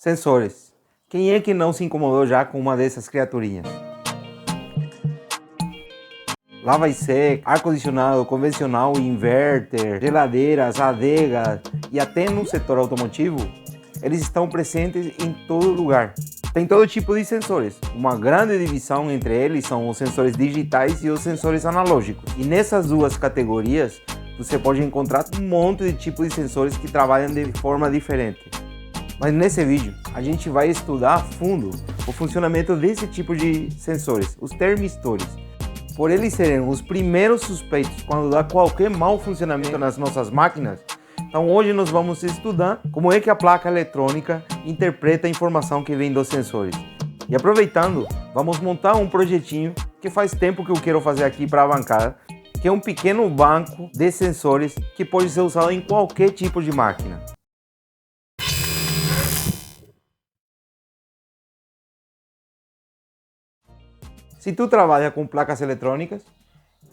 Sensores. Quem é que não se incomodou já com uma dessas criaturinhas? Lá vai ser ar-condicionado convencional, inverter, geladeiras, adegas e até no setor automotivo, eles estão presentes em todo lugar. Tem todo tipo de sensores. Uma grande divisão entre eles são os sensores digitais e os sensores analógicos. E nessas duas categorias, você pode encontrar um monte de tipos de sensores que trabalham de forma diferente. Mas nesse vídeo, a gente vai estudar a fundo o funcionamento desse tipo de sensores, os termistores. Por eles serem os primeiros suspeitos quando dá qualquer mau funcionamento nas nossas máquinas, então hoje nós vamos estudar como é que a placa eletrônica interpreta a informação que vem dos sensores. E aproveitando, vamos montar um projetinho que faz tempo que eu quero fazer aqui para a bancada, que é um pequeno banco de sensores que pode ser usado em qualquer tipo de máquina. Se tu trabalha com placas eletrônicas,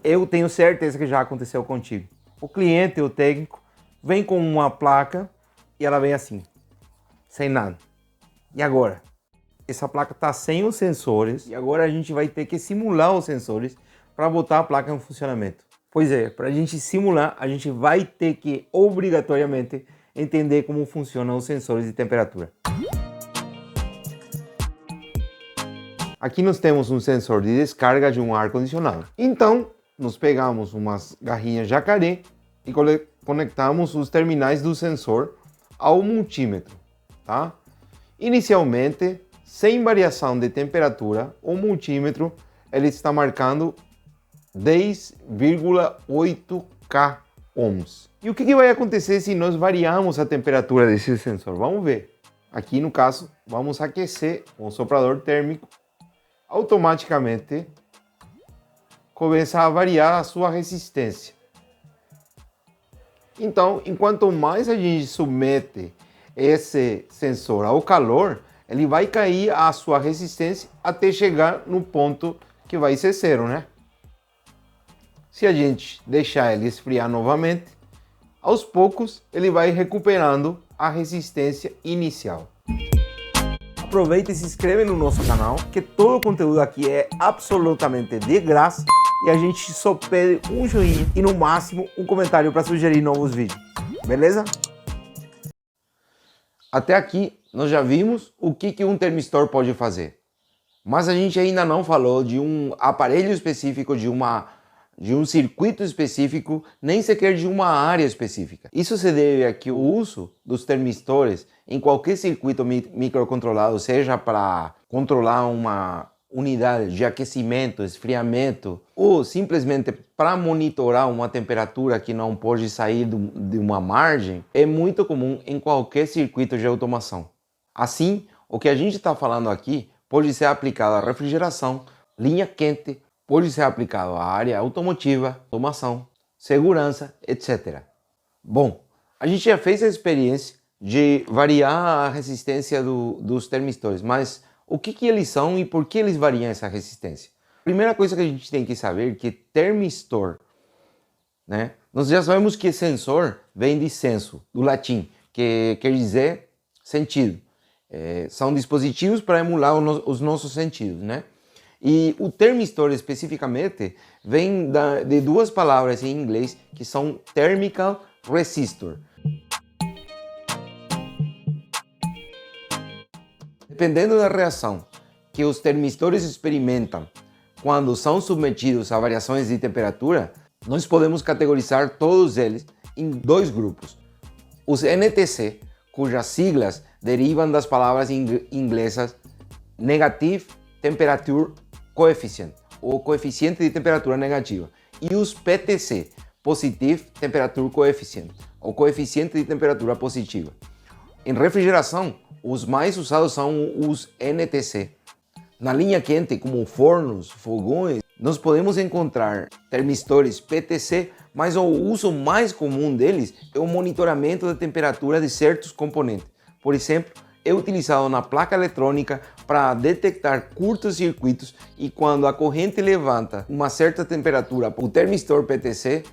eu tenho certeza que já aconteceu contigo. O cliente, o técnico, vem com uma placa e ela vem assim, sem nada. E agora? Essa placa está sem os sensores e agora a gente vai ter que simular os sensores para botar a placa em funcionamento. Pois é, para a gente simular, a gente vai ter que obrigatoriamente entender como funcionam os sensores de temperatura. Aqui nós temos um sensor de descarga de um ar-condicionado. Então, nós pegamos umas garrinhas jacaré e conectamos os terminais do sensor ao multímetro, tá? Inicialmente, sem variação de temperatura, o multímetro ele está marcando 10,8 K ohms. E o que vai acontecer se nós variarmos a temperatura desse sensor? Vamos ver. Aqui no caso, vamos aquecer o soprador térmico. Automaticamente começa a variar a sua resistência. Então, enquanto mais a gente submete esse sensor ao calor, ele vai cair a sua resistência até chegar no ponto que vai ser zero, né? Se a gente deixar ele esfriar novamente, aos poucos ele vai recuperando a resistência inicial. Aproveita e se inscreve no nosso canal, que todo o conteúdo aqui é absolutamente de graça e a gente só pede um joinha e no máximo um comentário para sugerir novos vídeos, beleza? Até aqui nós já vimos o que um termistor pode fazer, mas a gente ainda não falou de um aparelho específico, de um circuito específico, nem sequer de uma área específica. Isso se deve a que o uso dos termistores em qualquer circuito microcontrolado, seja para controlar uma unidade de aquecimento, esfriamento, ou simplesmente para monitorar uma temperatura que não pode sair de uma margem, é muito comum em qualquer circuito de automação. Assim, o que a gente está falando aqui pode ser aplicado à refrigeração, linha quente, pode ser aplicado à área automotiva, automação, segurança, etc. Bom, a gente já fez a experiência de variar a resistência dos termistores, mas o que eles são e por que eles variam essa resistência? Primeira coisa que a gente tem que saber é que termistor, né? Nós já sabemos que sensor vem de senso, do latim, que quer dizer sentido. São dispositivos para emular os nossos sentidos, né? E o termistor especificamente vem de duas palavras em inglês que são thermal resistor. Dependendo da reação que os termistores experimentam quando são submetidos a variações de temperatura, nós podemos categorizar todos eles em dois grupos. Os NTC, cujas siglas derivam das palavras inglesas Negative Temperature Coefficient, ou coeficiente de temperatura negativa, e os PTC, Positive Temperature Coefficient, ou coeficiente de temperatura positiva. Em refrigeração, os mais usados são os NTC. Na linha quente, como fornos, fogões, nós podemos encontrar termistores PTC, mas o uso mais comum deles é o monitoramento da temperatura de certos componentes. Por exemplo, é utilizado na placa eletrônica para detectar curtos-circuitos e quando a corrente levanta uma certa temperatura, o termistor PTC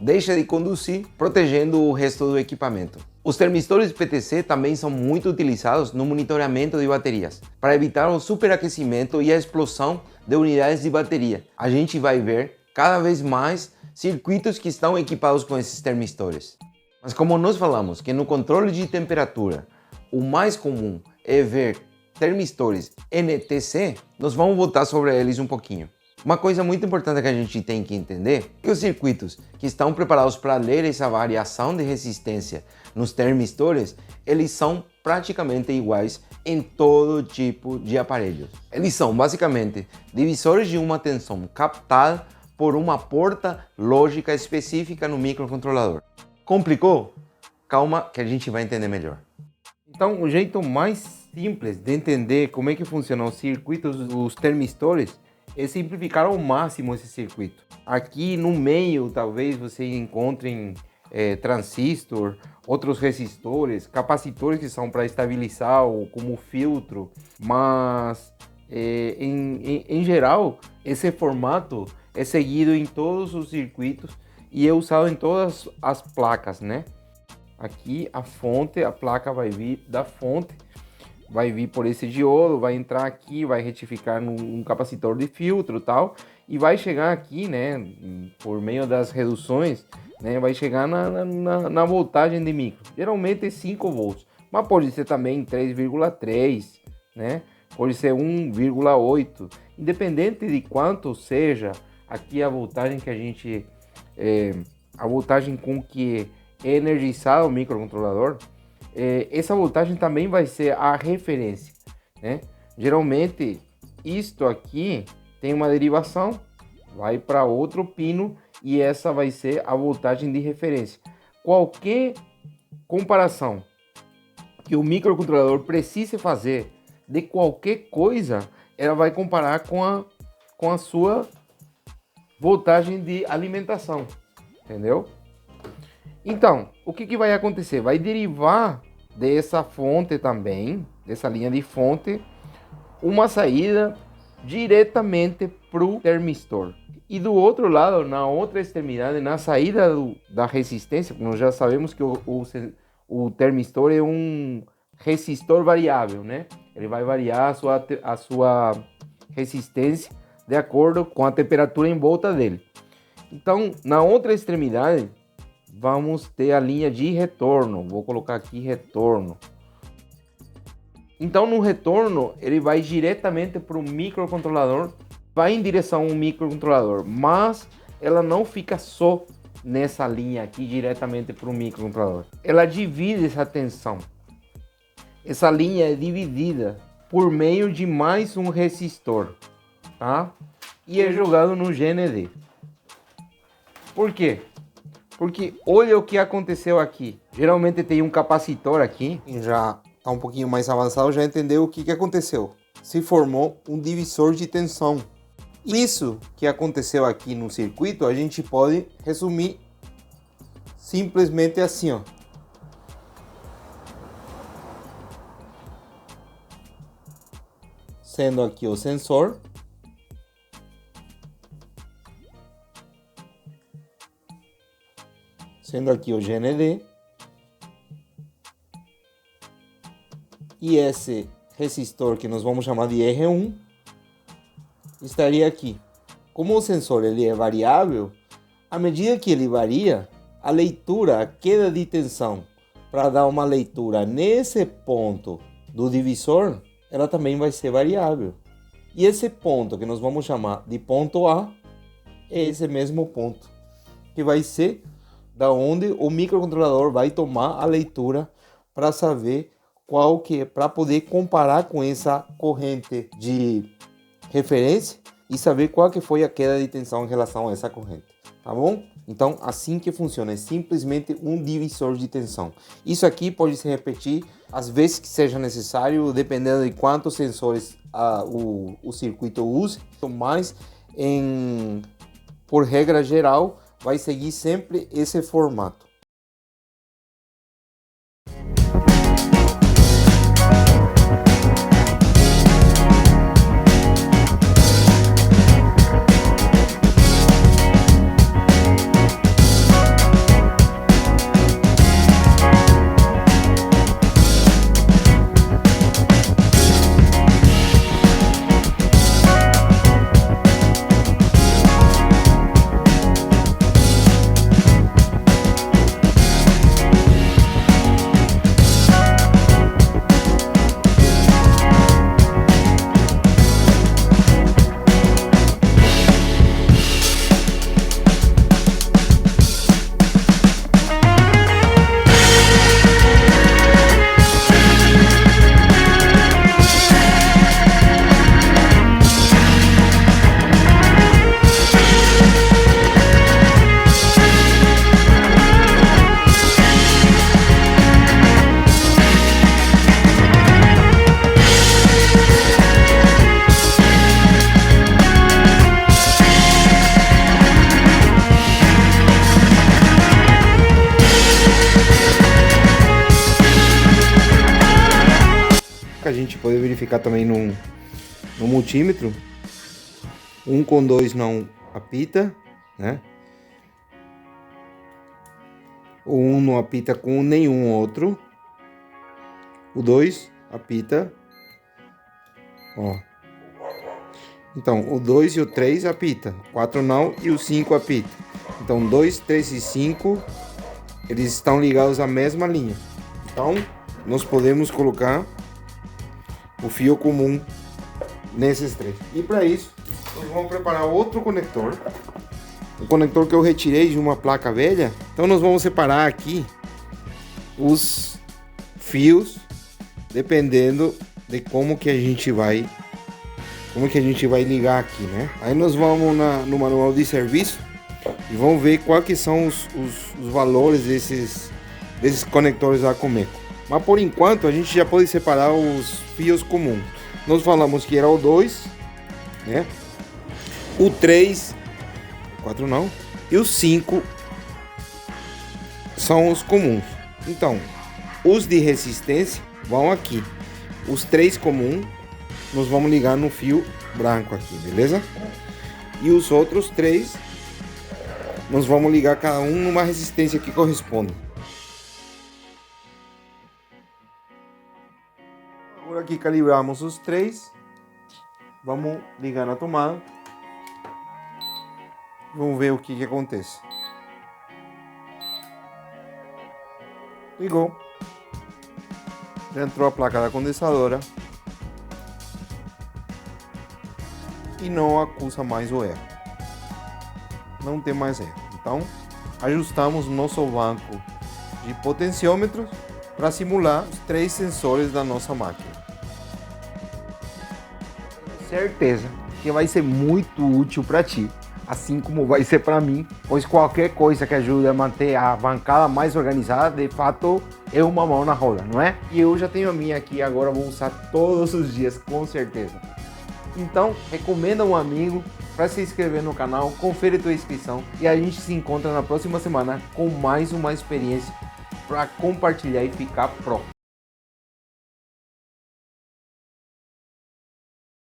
deixa de conduzir, protegendo o resto do equipamento. Os termistores PTC também são muito utilizados no monitoramento de baterias, para evitar o superaquecimento e a explosão de unidades de bateria. A gente vai ver cada vez mais circuitos que estão equipados com esses termistores. Mas como nós falamos que no controle de temperatura o mais comum é ver termistores NTC, nós vamos voltar sobre eles um pouquinho. Uma coisa muito importante que a gente tem que entender é que os circuitos que estão preparados para ler essa variação de resistência nos termistores, eles são praticamente iguais em todo tipo de aparelhos. Eles são basicamente divisores de uma tensão captada por uma porta lógica específica no microcontrolador. Complicou? Calma que a gente vai entender melhor. Então, o jeito mais simples de entender como é que funcionam os circuitos dos termistores é simplificar ao máximo esse circuito. Aqui no meio, talvez você encontre transistor, outros resistores, capacitores que são para estabilizar ou como filtro, mas em geral esse formato é seguido em todos os circuitos e é usado em todas as placas, né? Aqui a fonte, a placa vai vir da fonte, vai vir por esse diodo, vai entrar aqui, vai retificar num capacitor de filtro e tal, e vai chegar aqui, né, por meio das reduções, né, vai chegar na voltagem de micro. Geralmente é 5 volts, mas pode ser também 3,3, né, pode ser 1,8, independente de quanto seja aqui a voltagem que a gente, a voltagem com que é energizado o microcontrolador, essa voltagem também vai ser a referência, né? Geralmente isto aqui tem uma derivação, vai para outro pino e essa vai ser a voltagem de referência. Qualquer comparação que o microcontrolador precise fazer de qualquer coisa, ela vai comparar com a sua voltagem de alimentação, entendeu? Então, o que vai acontecer? Vai derivar dessa fonte também, dessa linha de fonte, uma saída diretamente para o termistor. E do outro lado, na outra extremidade, na saída da resistência, nós já sabemos que o termistor é um resistor variável, né? Ele vai variar a sua resistência de acordo com a temperatura em volta dele. Então, na outra extremidade, vamos ter a linha de retorno. Vou colocar aqui retorno. Então no retorno ele vai diretamente para o microcontrolador, vai em direção ao microcontrolador, mas ela não fica só nessa linha aqui diretamente para o microcontrolador. Ela divide essa tensão. Essa linha é dividida por meio de mais um resistor, tá? E é jogado no GND. Por quê? Porque olha o que aconteceu aqui. Geralmente tem um capacitor aqui. Já está um pouquinho mais avançado, já entendeu o que aconteceu. Se formou um divisor de tensão. Isso que aconteceu aqui no circuito, a gente pode resumir simplesmente assim, ó. Sendo aqui o sensor. Sendo aqui o GND. E esse resistor que nós vamos chamar de R1 estaria aqui. Como o sensor ele é variável, à medida que ele varia, a leitura, a queda de tensão, para dar uma leitura nesse ponto do divisor, ela também vai ser variável. E esse ponto que nós vamos chamar de ponto A, é esse mesmo ponto, que vai ser da onde o microcontrolador vai tomar a leitura para saber qual que é, para poder comparar com essa corrente de referência e saber qual que foi a queda de tensão em relação a essa corrente, tá bom? Então, assim que funciona, é simplesmente um divisor de tensão. Isso aqui pode se repetir às vezes que seja necessário, dependendo de quantos sensores o circuito use, mas por regra geral, vai seguir sempre esse formato. específica, a gente pode verificar também no multímetro. 1 com 2 não apita, né? O 1 não apita com nenhum outro. O 2 apita. Ó. Então, o 2 e o 3 apita. O 4 não e o 5 apita. Então, 2, 3 e 5, eles estão ligados à mesma linha. Então, nós podemos colocar o fio comum nesses três. E para isso, nós vamos preparar outro conector. Um conector que eu retirei de uma placa velha. Então, nós vamos separar aqui os fios, dependendo de como que a gente vai ligar aqui, né? Aí nós vamos no manual de serviço e vamos ver quais que são os valores desses conectores da Comeco. Mas por enquanto a gente já pode separar os fios comuns. Nós falamos que era o 2, né? O 3, o 4 não, e o 5 são os comuns. Então, os de resistência vão aqui. Os 3 comuns nós vamos ligar no fio branco aqui, beleza? E os outros 3 nós vamos ligar cada um numa resistência que corresponde. Agora que calibramos os 3, vamos ligar na tomada. Vamos ver o que acontece. Ligou. Já entrou a placa da condensadora. E não acusa mais o erro. Não tem mais erro. Então, ajustamos nosso banco de potenciômetros para simular os 3 sensores da nossa máquina. Certeza que vai ser muito útil para ti, assim como vai ser para mim, pois qualquer coisa que ajude a manter a bancada mais organizada, de fato, é uma mão na roda, não é? E eu já tenho a minha aqui, agora vou usar todos os dias, com certeza. Então, recomenda um amigo para se inscrever no canal, confere tua inscrição e a gente se encontra na próxima semana com mais uma experiência para compartilhar e ficar pro.